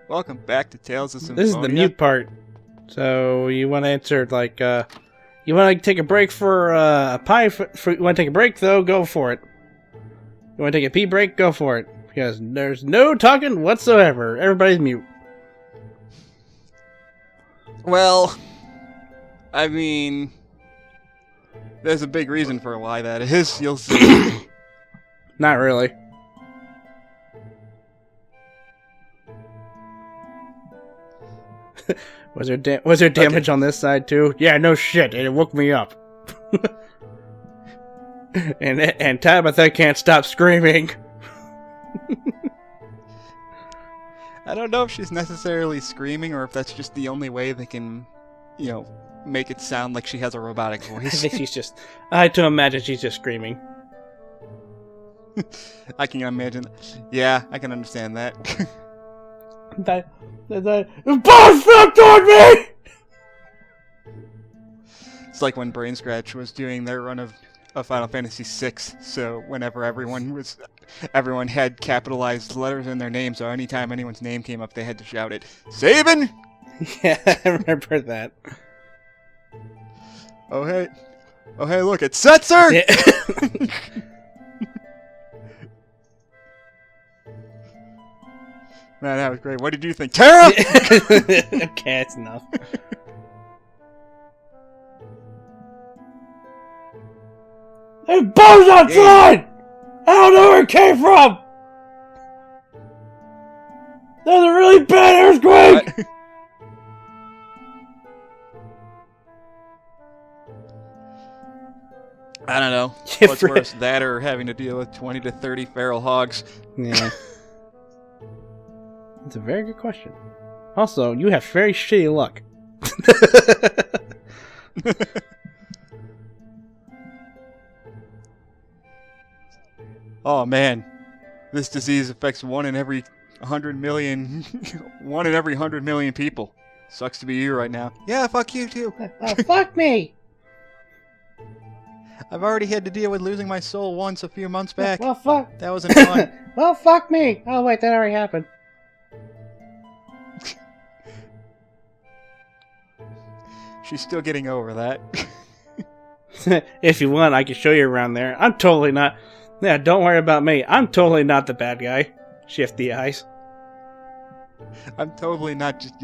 Welcome back to Tales of Symphonia. This is the mute part. So you want to answer like you want to take a break for a pie? You want to take a break though? Go for it. You want to take a pee break? Go for it. Because there's no talking whatsoever. Everybody's mute. Well, I mean, there's a big reason for why that is. You'll see. Not really. Was there damage on this side too? Yeah, no shit. It woke me up. and Tabitha can't stop screaming. I don't know if she's necessarily screaming or if that's just the only way they can, make it sound like she has a robotic voice. I think I like to imagine she's just screaming. I can imagine. Yeah, I can understand that. Boss fucked on me! It's like when Brain Scratch was doing their run of Final Fantasy VI, so whenever everyone had capitalized letters in their name, so anytime anyone's name came up, they had to shout it, Sabin! Yeah, I remember that. Oh hey, look, it's Setzer! Yeah. Man, that was great. What did you think? Tara! Okay, that's enough. There's bombs outside! I don't know where it came from! There's a really bad earthquake! What? I don't know. What's worse, that or having to deal with 20 to 30 feral hogs? Yeah. That's a very good question. Also, you have very shitty luck. Oh man, this disease affects one in every 100 million people. Sucks to be you right now. Yeah, fuck you too. Oh, fuck me! I've already had to deal with losing my soul once a few months back. Well, fuck. That wasn't fun. Well, fuck me. Oh wait, that already happened. She's still getting over that. If you want, I can show you around there. I'm totally not... Yeah, don't worry about me. I'm totally not the bad guy. Shift the eyes. I'm totally not just,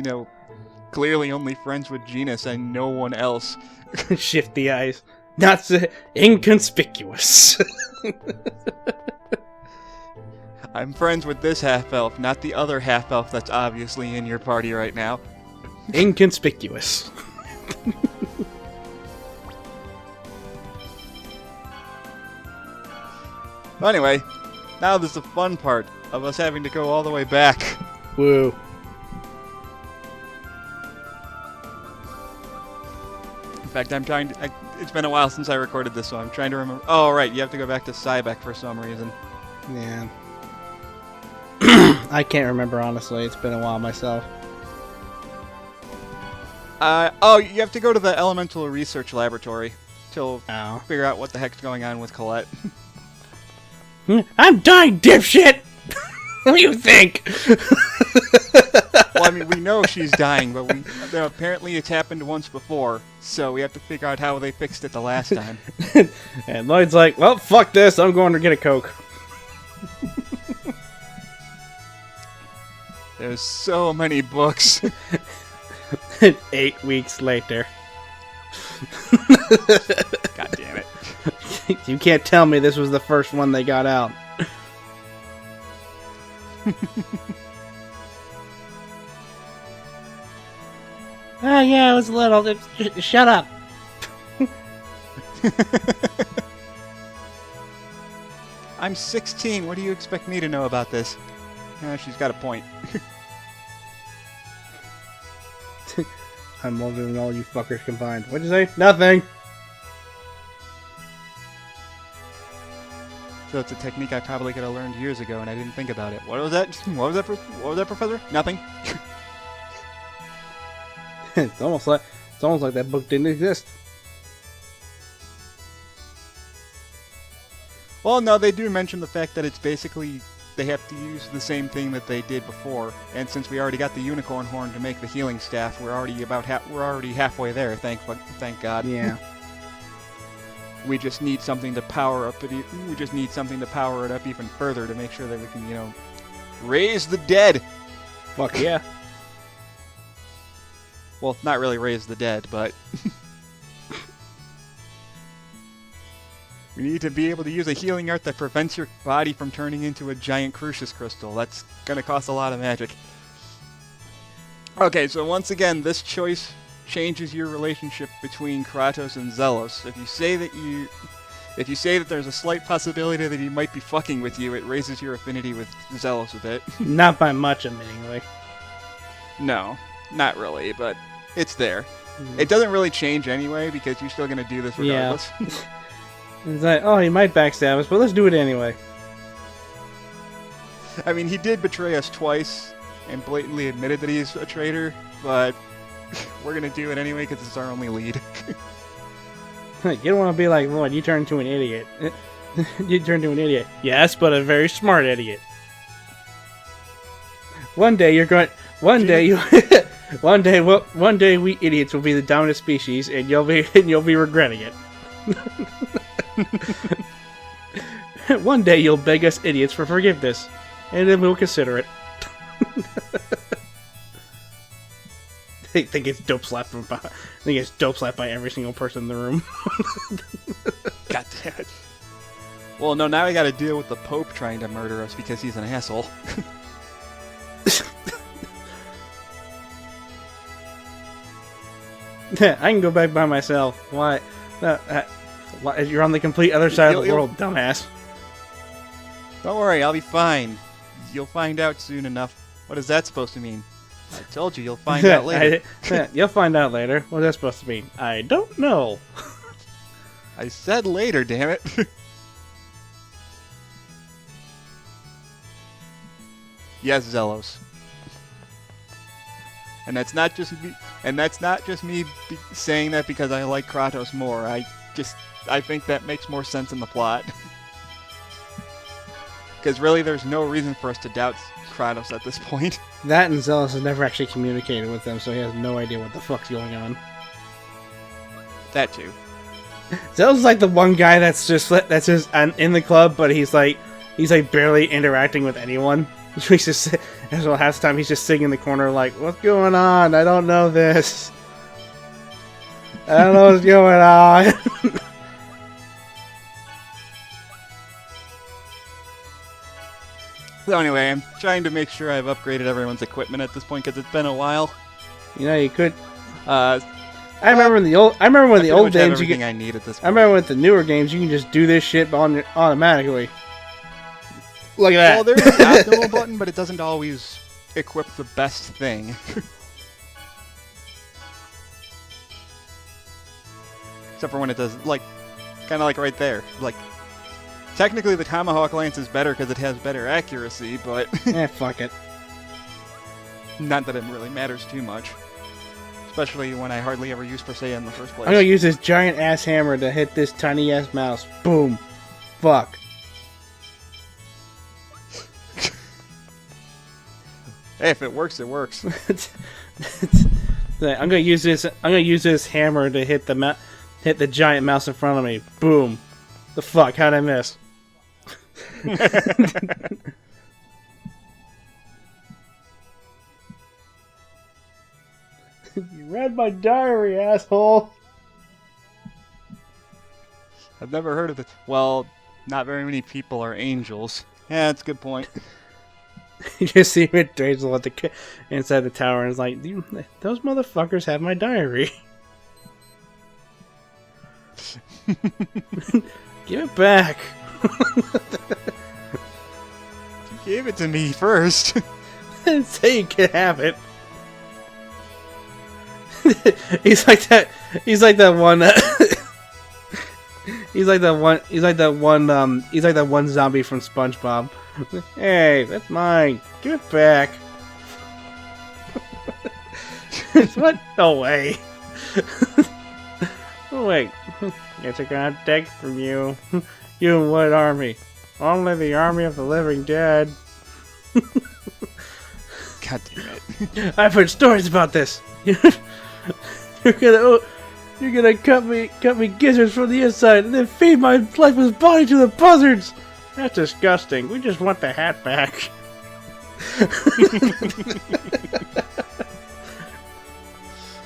clearly only friends with Genus and no one else. Shift the eyes. Not so inconspicuous. I'm friends with this half-elf, not the other half-elf that's obviously in your party right now. Inconspicuous. Well, anyway, now there's the fun part of us having to go all the way back. Woo. In fact, it's been a while since I recorded this, so I'm trying to remember. Oh, right, you have to go back to Cybeck for some reason. Yeah. I can't remember, honestly. It's been a while myself. You have to go to the Elemental Research Laboratory to figure out what the heck's going on with Colette. I'm dying, dipshit! What do you think? Well, I mean, we know she's dying, but apparently it's happened once before, so we have to figure out how they fixed it the last time. And Lloyd's like, well, fuck this, I'm going to get a Coke. There's so many books. 8 weeks later. God damn it. You can't tell me this was the first one they got out. Oh, yeah, it was little. Shut up. I'm 16. What do you expect me to know about this? She's got a point. I'm older than all you fuckers combined. What'd you say? Nothing. So it's a technique I probably could have learned years ago, and I didn't think about it. What was that? What was that, Professor? Nothing. It's almost like that book didn't exist. Well, no, they do mention the fact that it's basically they have to use the same thing that they did before. And since we already got the unicorn horn to make the healing staff, we're already halfway there. Thank God. Yeah. We just need something to power up it. We just need something to power it up even further to make sure that we can, raise the dead. Fuck yeah. Well, not really raise the dead, but we need to be able to use a healing art that prevents your body from turning into a giant Crucius crystal. That's gonna cost a lot of magic. Okay, so once again, this choice changes your relationship between Kratos and Zelos. If you say that there's a slight possibility that he might be fucking with you, it raises your affinity with Zelos a bit. Not by much, admittingly. No, not really, but it's there. It doesn't really change anyway, because you're still gonna do this regardless. Yeah. It's like, oh, he might backstab us, but let's do it anyway. I mean, he did betray us twice, and blatantly admitted that he's a traitor, but we're gonna do it anyway because it's our only lead. You don't want to be like, Lloyd, you turned into an idiot. You turned into an idiot. Yes, but a very smart idiot. One day we idiots will be the dominant species, and you'll be regretting it. One day you'll beg us idiots for forgiveness, and then we'll consider it. I think it's dope slapped from behind. I think it's dope slapped by every single person in the room. God damn it. Well, no, now we gotta deal with the Pope trying to murder us because he's an asshole. I can go back by myself. Why? You're on the complete other side of the world, dumbass. Don't worry, I'll be fine. You'll find out soon enough. What is that supposed to mean? I told you, you'll find out later. You'll find out later. What's that supposed to mean? I don't know. I said later, damn it. Yes, Zelos. And that's not just me. And that's not just me saying that because I like Kratos more. I think that makes more sense in the plot. Because really, there's no reason for us to doubt Kratos at this point. That and Zelos has never actually communicated with them, so he has no idea what the fuck's going on. That too. Zelos is like the one guy that's just in the club, but he's like barely interacting with anyone. He's just half the time he's just sitting in the corner like, what's going on? I don't know this. I don't know what's going on. So anyway, I'm trying to make sure I've upgraded everyone's equipment at this point because it's been a while. You know, you could. I remember when the old games you I need at this point. I remember with the newer games you can just do this shit automatically. Look at that. Well, there's an optimal button, but it doesn't always equip the best thing. Except for when it does, like, kind of like right there. Like, technically the Tomahawk Lance is better because it has better accuracy, but... Fuck it. Not that it really matters too much. Especially when I hardly ever use Persea in the first place. I'm gonna use this giant-ass hammer to hit this tiny-ass mouse. Boom. Fuck. Hey, if it works, it works. I'm gonna use this hammer to hit the giant mouse in front of me. Boom. The fuck? How'd I miss? You read my diary, asshole. I've never heard of it. Well, not very many people are angels. Yeah, that's a good point. You just see him at Drazel inside the tower, and it's like, those motherfuckers have my diary. Give it back. You gave it to me first. Say you can have it. He's like that one. He's like that one zombie from SpongeBob. Hey, that's mine. Give it back. What? No way. Oh, wait. Guess I got a text from you. You and what army? Only the army of the living dead. God damn it. I've heard stories about this. You're gonna cut me gizzards from the inside and then feed my lifeless body to the buzzards. That's disgusting. We just want the hat back.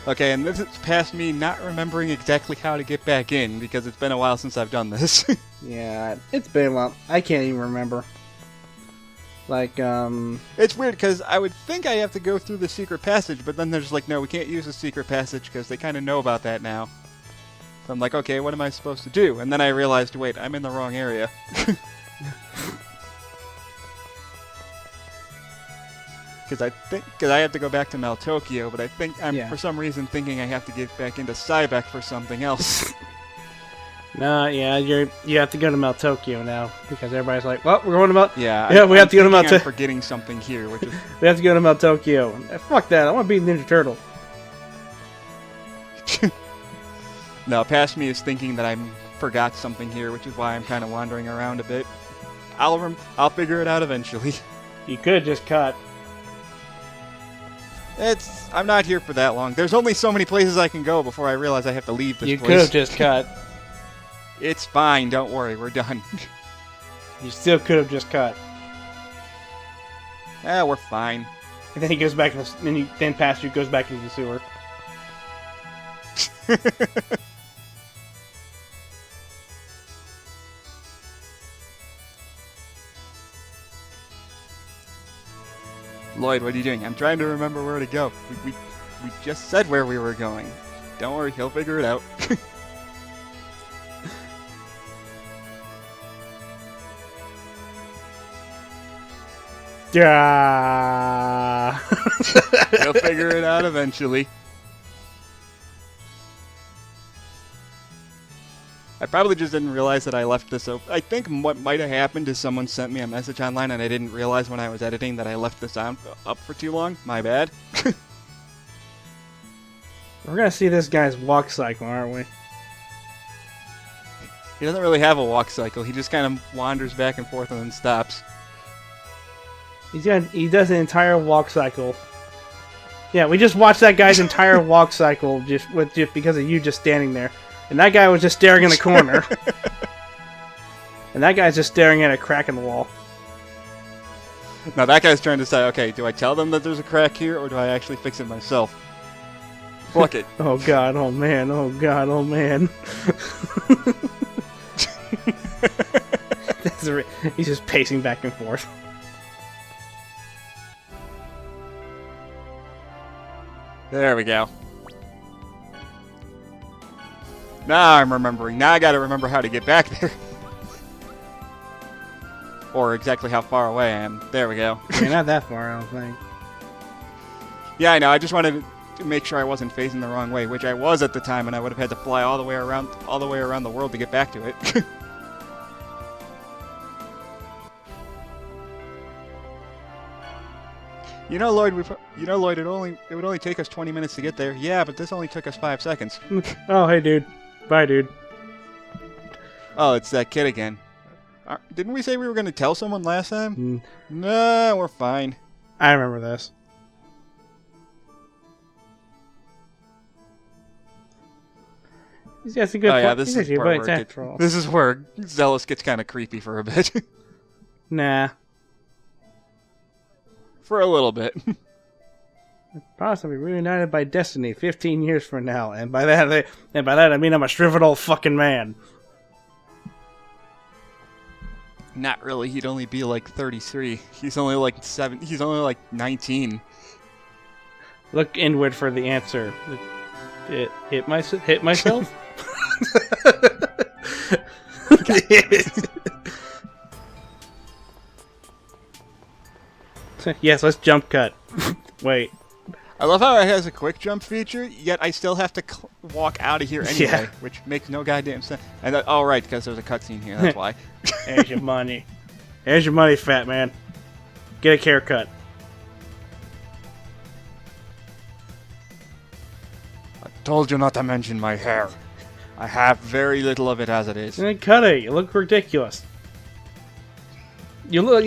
Okay, and this is past me not remembering exactly how to get back in, because it's been a while since I've done this. Yeah, it's been a while. I can't even remember. Like, It's weird, because I would think I have to go through the secret passage, but then there's like, no, we can't use the secret passage, because they kind of know about that now. So I'm like, okay, what am I supposed to do? And then I realized, wait, I'm in the wrong area. Because I have to go back to Meltokio, but I think I'm for some reason thinking I have to get back into Cybeck for something else. nah, yeah, you have to go to Meltokio now because everybody's like, well, we're going to Melt. Yeah, we have to go to Meltokio. I'm forgetting something here, which is we have to go to Meltokio. Fuck that! I want to be Ninja Turtle. No, past me is thinking that I forgot something here, which is why I'm kind of wandering around a bit. I'll figure it out eventually. You could just cut. I'm not here for that long. There's only so many places I can go before I realize I have to leave this place. You could have just cut. It's fine, don't worry, we're done. You still could have just cut. We're fine. And then he goes back, then past you goes back into the sewer. Lloyd, what are you doing? I'm trying to remember where to go. We just said where we were going. Don't worry, he'll figure it out. Yeah. He'll figure it out eventually. I probably just didn't realize that I left this open. I think what might have happened is someone sent me a message online and I didn't realize when I was editing that I left this up for too long. My bad. We're gonna see this guy's walk cycle, aren't we? He doesn't really have a walk cycle. He just kind of wanders back and forth and then stops. He does an entire walk cycle. Yeah, we just watched that guy's entire walk cycle just because of you just standing there. And that guy was just staring in the corner. And that guy's just staring at a crack in the wall. Now that guy's trying to say, okay, do I tell them that there's a crack here, or do I actually fix it myself? Fuck it. Oh god, oh man, oh god, oh man. He's just pacing back and forth. There we go. Now I'm remembering. Now I gotta remember how to get back there. Or exactly how far away I am. There we go. You're not that far, I don't think. Yeah, I know. I just wanted to make sure I wasn't facing the wrong way, which I was at the time, and I would have had to fly all the way around the world to get back to it. You know, Lloyd, it would only take us 20 minutes to get there. Yeah, but this only took us 5 seconds. Oh, hey, dude. Bye, dude. Oh, it's that kid again. Didn't we say we were going to tell someone last time? No, we're fine. I remember this. He's got some good. Oh yeah, this is where Zealous gets kind of creepy for a bit. Nah. For a little bit. Possibly reunited by destiny 15 years from now, and by that I mean I'm a shriveled old fucking man. Not really. He'd only be like 33. He's only like 7. He's only like 19. Look inward for the answer. Hit myself. Yes, let's jump cut. Wait. I love how it has a quick jump feature, yet I still have to walk out of here anyway, which makes no goddamn sense. And oh, right, because there's a cutscene here, that's why. There's your money. There's your money, fat man. Get a haircut. I told you not to mention my hair. I have very little of it as it is. And then cut it. You look ridiculous. You look I'm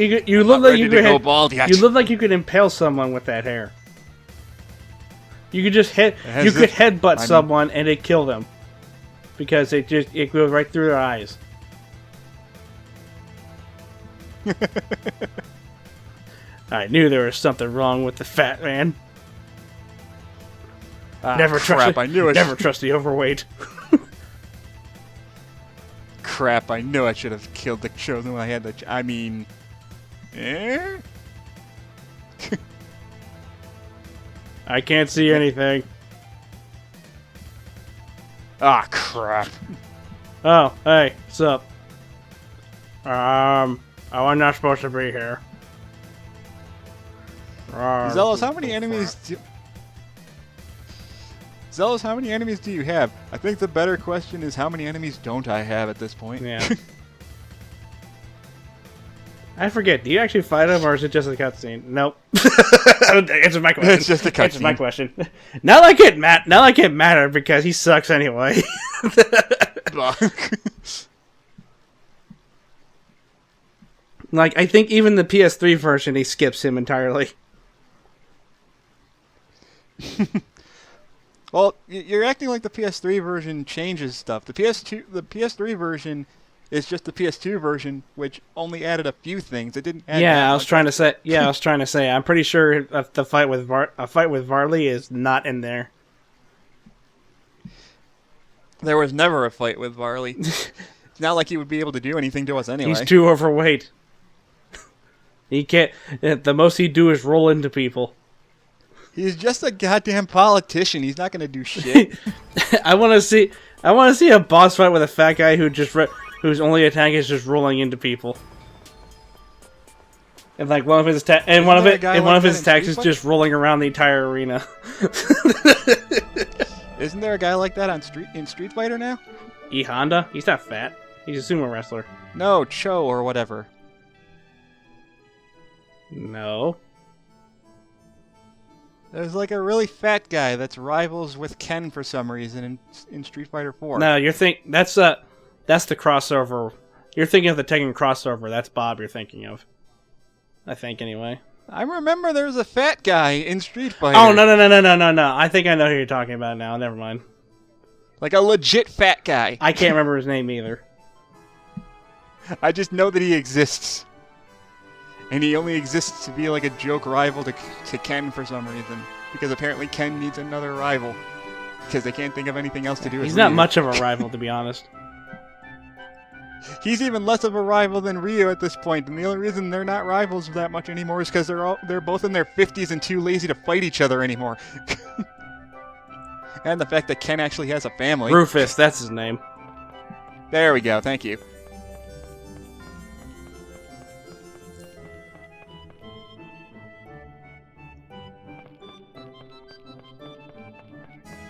like ready you to could go bald yet. you look like you could impale someone with that hair. You could just headbutt someone and it'd kill them because it goes right through their eyes. I knew there was something wrong with the fat man. Never crap, I knew it. Never trust the overweight. Crap, I knew I should have killed the chosen when I had the... I mean... Eh? I can't see anything. Ah, crap. Oh, hey, what's up? I'm not supposed to be here. Zealous, how many enemies do... Zealous, how many enemies do you have? I think the better question is how many enemies don't I have at this point? Yeah. I forget. Do you actually fight him, or is it just a cutscene? Nope. Answer my question. It's just a cutscene. Answer my question. Not like it matter because he sucks anyway. Like, I think even the PS3 version, he skips him entirely. Well, you're acting like the PS3 version changes stuff. The PS3 version is just the PS2 version, which only added a few things. It didn't add I was trying to say. I'm pretty sure the fight with Varley is not in there. There was never a fight with Varley. It's not like he would be able to do anything to us anyway. He's too overweight. He can't. The most he'd do is roll into people. He's just a goddamn politician. He's not going to do shit. I want to see a boss fight with a fat guy whose only attack is just rolling into people. And like one of his attacks is just rolling around the entire arena. Isn't there a guy like that in Street Fighter now? E Honda? He's not fat. He's a sumo wrestler. No, Cho or whatever. No. There's like a really fat guy that's rivals with Ken for some reason in Street Fighter 4. No, that's the crossover. You're thinking of the Tekken crossover. That's Bob you're thinking of. I think anyway. I remember there was a fat guy in Street Fighter. Oh no. I think I know who you're talking about now. Never mind. Like a legit fat guy. I can't remember his name either. I just know that he exists. And he only exists to be like a joke rival to Ken for some reason. Because apparently Ken needs another rival. Because they can't think of anything else to do with He's not Ryu. much of a rival, to be honest. He's even less of a rival than Ryu at this point. And the only reason they're not rivals that much anymore is because they're both in their 50s and too lazy to fight each other anymore. And the fact that Ken actually has a family. Rufus, that's his name. There we go, thank you.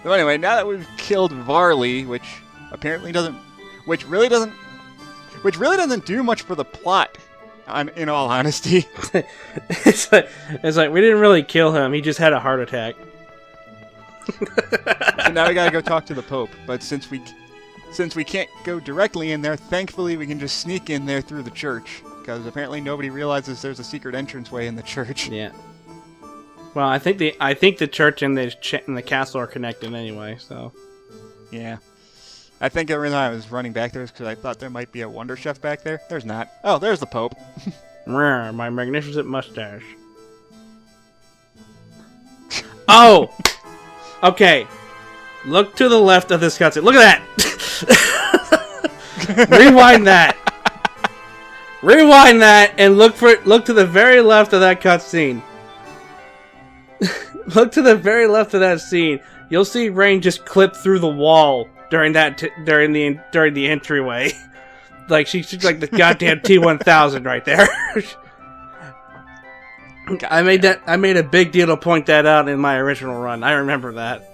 So anyway, now that we've killed Varley, which really doesn't do much for the plot, in all honesty. It's like we didn't really kill him. He just had a heart attack. So now we gotta go talk to the Pope. But since we can't go directly in there, thankfully we can just sneak in there through the church, because apparently nobody realizes there's a secret entranceway in the church. Yeah. Well, I think the church and the castle are connected anyway. So. Yeah. I think the reason I was running back there is because I thought there might be a Wonder Chef back there. There's not. Oh, there's the Pope. My magnificent mustache. Oh! Okay. Look to the left of this cutscene. Look at that! Rewind that! Rewind that and look to the very left of that cutscene. Look to the very left of that scene. You'll see Rain just clip through the wall during the entryway. Like she's like the goddamn T-1000 right there. I made a big deal to point that out in my original run. I remember that.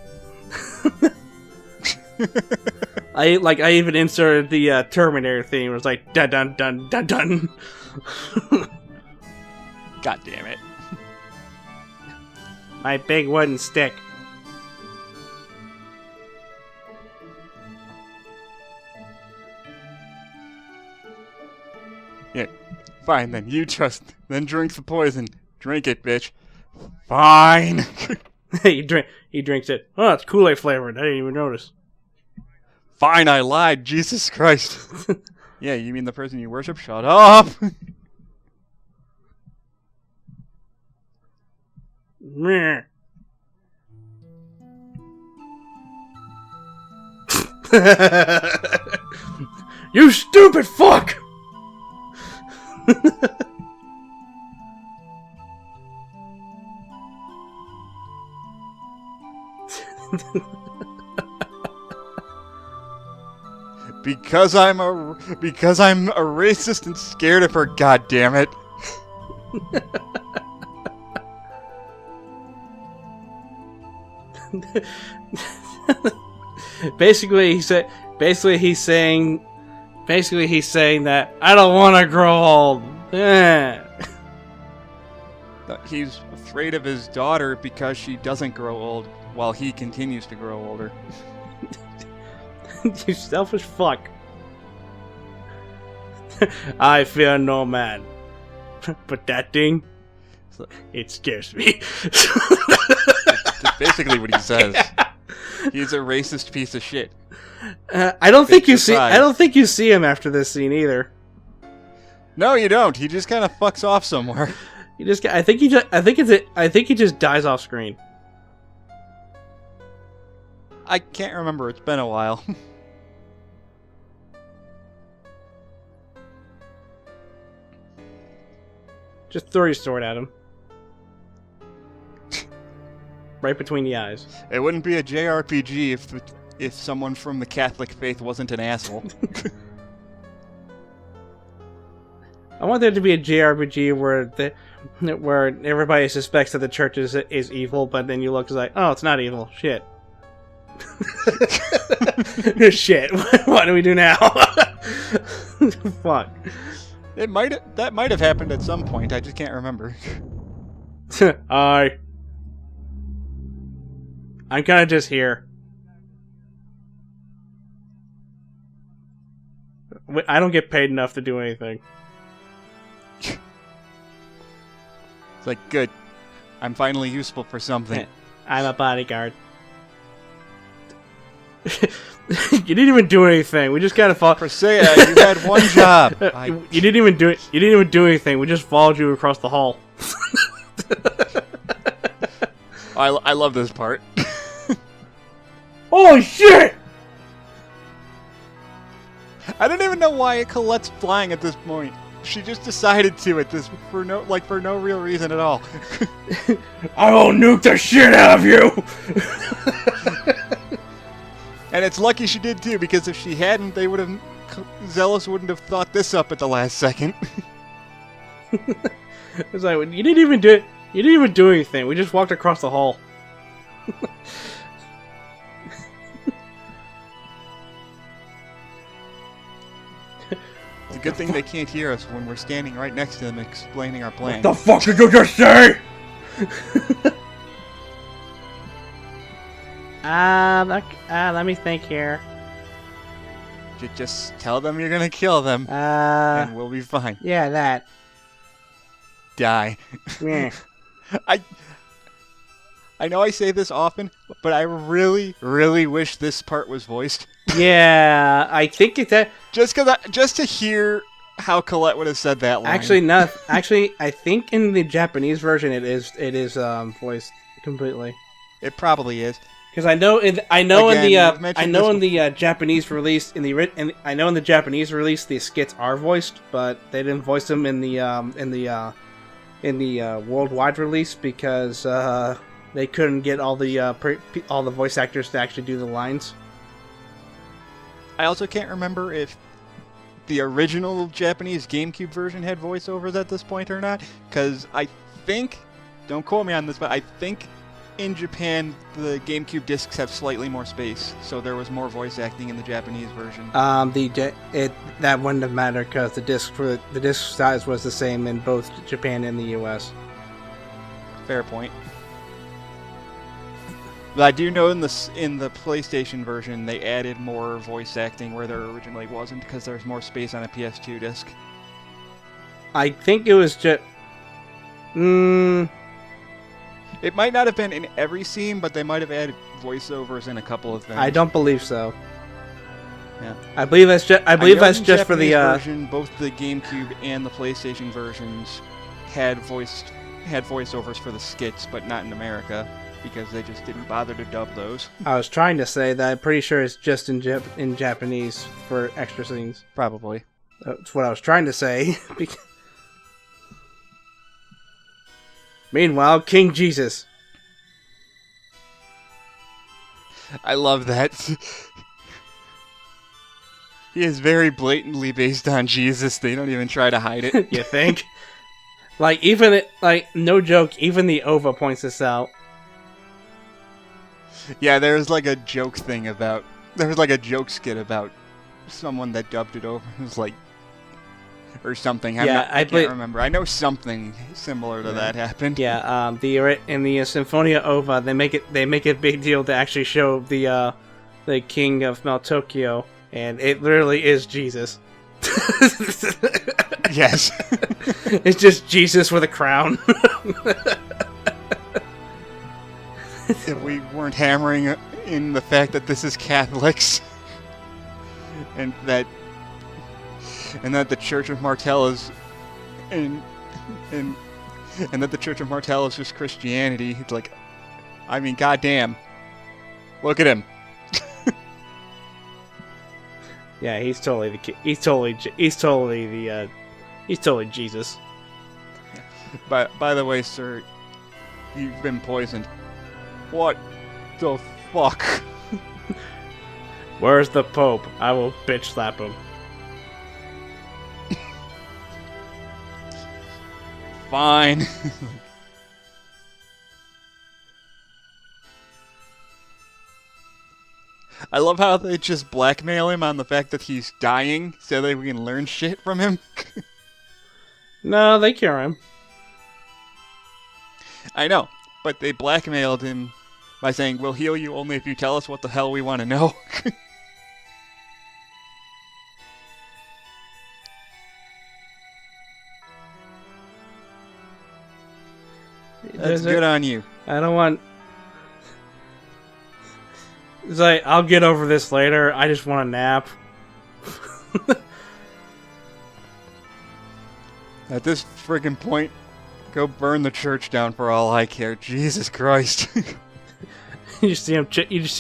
I even inserted the Terminator theme. It was like dun dun dun dun dun. God damn it. My big wooden stick. Yeah. Fine, then then drink the poison. Drink it, bitch. Fine. He drinks it. Oh, it's Kool-Aid flavored. I didn't even notice. Fine, I lied. Jesus Christ. Yeah, you mean the person you worship? Shut up. Meh. You stupid fuck! Because I'm a racist and scared of her, goddammit. Basically he's saying that I don't want to grow old. He's afraid of his daughter because she doesn't grow old while he continues to grow older. You selfish fuck. I fear no man. But that thing, it scares me. That's basically what he says. Yeah. He's a racist piece of shit. I don't think you see him after this scene either. No, you don't. He just kind of fucks off somewhere. I think he just dies off screen. I can't remember. It's been a while. Just throw your sword at him. Right between the eyes. It wouldn't be a JRPG if someone from the Catholic faith wasn't an asshole. I want there to be a JRPG where everybody suspects that the church is evil, but then you look like, oh, it's not evil. Shit. Shit. What do we do now? Fuck. That might have happened at some point. I just can't remember. I'm kind of just here. I don't get paid enough to do anything. It's like, good. I'm finally useful for something. I'm a bodyguard. You didn't even do anything. We just gotta follow. Persea, you had one job. You didn't even do it. You didn't even do anything. We just followed you across the hall. I love this part. Oh shit! I don't even know why Colette's flying at this point. She just decided to for no real reason at all. I will nuke the shit out of you. And it's lucky she did too, because if she hadn't, Zealous wouldn't have thought this up at the last second. It's like, you didn't even do it. You didn't even do anything. We just walked across the hall. It's a good thing they can't hear us when we're standing right next to them explaining our plan. What the fuck did you just say? Let me think here. Just tell them you're gonna kill them, and we'll be fine. Yeah, that. Die. Yeah. I know I say this often, but I really, really wish this part was voiced. Yeah, I think it's that. Just to hear how Colette would have said that line. Actually, no. Actually, I think in the Japanese version it is voiced completely. It probably is. Because I know in the Japanese release in the Japanese release the skits are voiced, but they didn't voice them in the worldwide release because they couldn't get all the voice actors to actually do the lines. I also can't remember if the original Japanese GameCube version had voiceovers at this point or not, because I think, don't quote me on this, but I think in Japan the GameCube discs have slightly more space, so there was more voice acting in the Japanese version. That wouldn't have mattered because the disc size was the same in both Japan and the US. Fair point. But I do know in the PlayStation version they added more voice acting where there originally wasn't because there's more space on a PS2 disc. I think it was just. It might not have been in every scene, but they might have added voiceovers in a couple of things. I don't believe so. Yeah. I believe that's just. I believe that's in just for the Japanese version. Both the GameCube and the PlayStation versions had voiceovers for the skits, but not in America because they just didn't bother to dub those. I was trying to say that I'm pretty sure it's just in Japanese for extra scenes. Probably. That's what I was trying to say. Meanwhile, King Jesus. I love that. He is very blatantly based on Jesus. They don't even try to hide it. You think? No joke, even the OVA points this out. Yeah, there's like a joke thing about... There was like a joke skit about someone that dubbed it over. It was like... Or something. I can't remember. I know something similar to that happened. Yeah, in the Symphonia OVA, they make it a big deal to actually show the king of Meltokio, and it literally is Jesus. Yes. It's just Jesus with a crown. If we weren't hammering in the fact that this is Catholics, and that the Church of Martel is, and that the Church of Martel is just Christianity. It's like, I mean, goddamn, look at him. Yeah, he's totally Jesus. By the way, sir, you've been poisoned. What the fuck? Where's the Pope? I will bitch slap him. Fine. I love how they just blackmail him on the fact that he's dying so that we can learn shit from him. No, they cure him. I know, but they blackmailed him by saying, we'll heal you only if you tell us what the hell we want to know. That's good on you. I don't want... It's like, I'll get over this later. I just want a nap. At this friggin' point, go burn the church down for all I care. Jesus Christ. You just see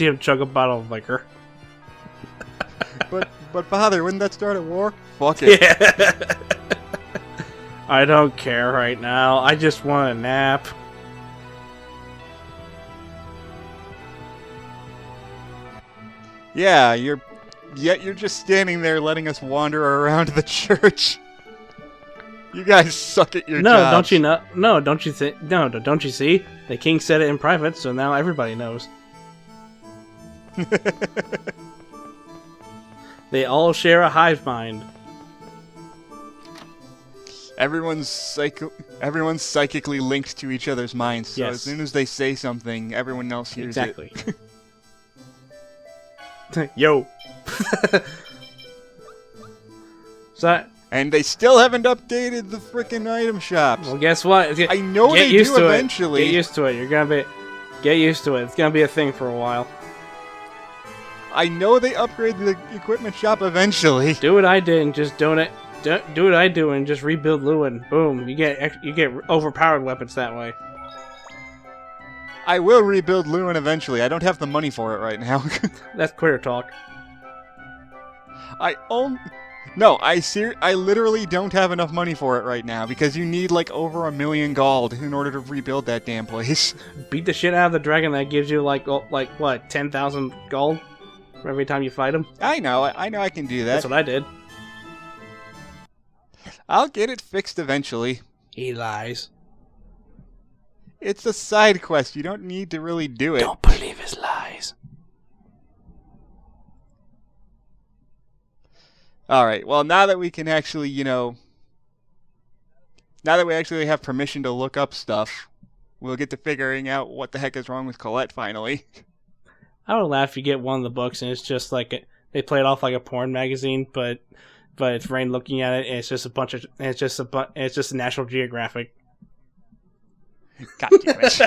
him chug a bottle of liquor. But Father, wouldn't that start a war? Fuck it. Yeah. I don't care right now. I just want a nap. Yeah, you're just standing there letting us wander around the church. You guys suck at your jobs. Don't you know? No, don't you think? No, don't you see? The king said it in private, so now everybody knows. They all share a hive mind. Everyone's psychically linked to each other's minds, so as soon as they say something, everyone else hears it. Exactly. Yo. And they still haven't updated the frickin' item shops. Well, guess what? I know they do eventually. Get used to it. Get used to it. It's gonna be a thing for a while. I know they upgrade the equipment shop eventually. Do what I did and just do what I do and just rebuild Lewin. Boom. You get overpowered weapons that way. I will rebuild Lewin eventually. I don't have the money for it right now. That's quitter talk. I literally don't have enough money for it right now because you need like over 1 million gold in order to rebuild that damn place. Beat the shit out of the dragon that gives you like what, 10,000 gold for every time you fight him. I know I can do that. That's what I did. I'll get it fixed eventually. He lies. It's a side quest. You don't need to really do it. Don't believe his lies. Alright, well, now that we can actually, now that we actually have permission to look up stuff, we'll get to figuring out what the heck is wrong with Colette finally. I would laugh if you get one of the books and it's just like they play it off like a porn magazine, but but it's Rain looking at it, and it's just a bunch of, and it's just a National Geographic. God damn it.